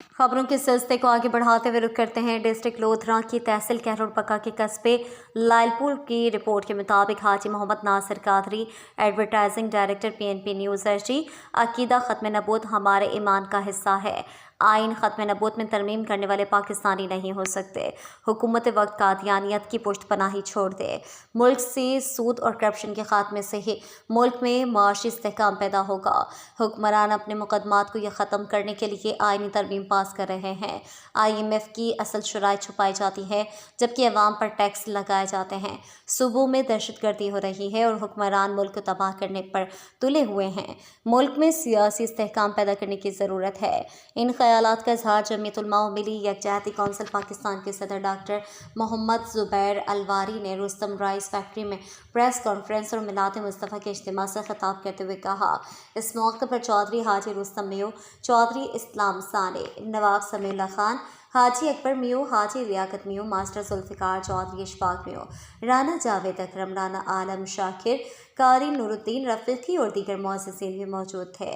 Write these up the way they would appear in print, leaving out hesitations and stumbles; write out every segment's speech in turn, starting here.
खबरों के सिलसिले को आगे बढ़ाते हुए रुख करते हैं डिस्ट्रिक्ट लोधरा की तहसील कहरोड़ पक्का के कस्बे लालपुर की रिपोर्ट के मुताबिक हाजी Muhammad Nasir Qadri, advertising director PNP news HD. अकीदा ख़त्म नबूत हमारे ईमान का हिस्सा है। आइन ख़त्म नबूत में तरमीम करने वाले पाकिस्तानी नहीं हो सकते। हुकूमत वक्त कादियानियत की पुश्तपनाही छोड़ दे। मुल्क से सूद और करप्शन के खात्मे से ही मुल्क में माशी इस्तेहकाम पैदा होगा। हुक्मरान अपने मुकदमात को यह ख़त्म करने के लिए आइनी तरमीम पास कर रहे हैं। IMF की असल शराइत छुपाई जाती है जबकि अवाम पर टैक्स लगाए जाते हैं। सूबों में दहशतगर्दी हो रही है और हुक्मरान मुल्क को तबाह करने पर तुले हुए हैं। मुल्क में सियासी इस्तेहकाम पैदा करने की ज़रूरत है। इन ख्यालात का इजहार जमीयत उलमा व मिली यकजहती कौंसिल पाकिस्तान के सदर डॉक्टर मोहम्मद ज़ुबैर अलवारी ने रुस्तम राइस फैक्ट्री में प्रेस कॉन्फ्रेंस और मिलाद मुस्तफ़ा के इज्तिमा से खिताब करते हुए कहा। इस मौके पर चौधरी हाजी रुस्तम मियो, चौधरी इस्लाम साने, नवाब समीउल्लाह खान, हाजी अकबर मियो, हाजी लियाकत मियो, मास्टर जुल्फ़िकार चौधरी, इशफाक मियो, राना जावेद अकरम, राना आलम शाकिर, कारी नूरुद्दीन रफ़ीकी और दीगर मुअज़्ज़िज़ीन भी मौजूद थे।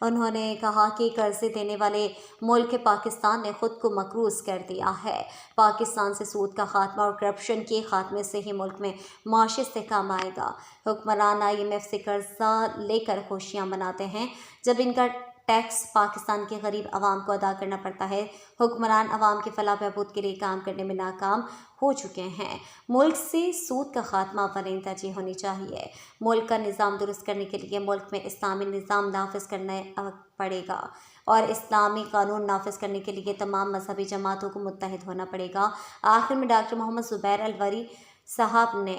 उन्होंने कहा कि कर्ज़े देने वाले मुल्क पाकिस्तान ने खुद को मकरूज़ कर दिया है। पाकिस्तान से सूद का खात्मा और करप्शन के खात्मे से ही मुल्क में माशी इस्तेहकाम आएगा। हुक्मरान IMF से कर्जा लेकर खुशियाँ मनाते हैं जब इनका टैक्स पाकिस्तान के गरीब आवाम को अदा करना पड़ता है। हुक्मरान आवाम की फलाह बहबूद के लिए काम करने में नाकाम हो चुके हैं। मुल्क से सूद का खात्मा अवलीन तरजीह होनी चाहिए। मुल्क का निज़ाम दुरुस्त करने के लिए मुल्क में इस्लामी निज़ाम नाफिज करना पड़ेगा और इस्लामी कानून नाफिज करने के लिए तमाम मजहबी जमातों को मुत्तहिद होना पड़ेगा। आखिर में डॉक्टर मोहम्मद ज़ुबैर अलवारी साहब ने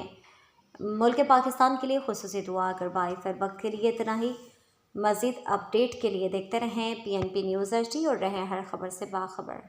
मुल्क पाकिस्तान के लिए खुसूसी दुआ करवाई। फिर वक्त के लिए इतना ही। मज़ीद अपडेट के लिए देखते रहें PNP न्यूज़ HD और रहें हर खबर से बाखबर।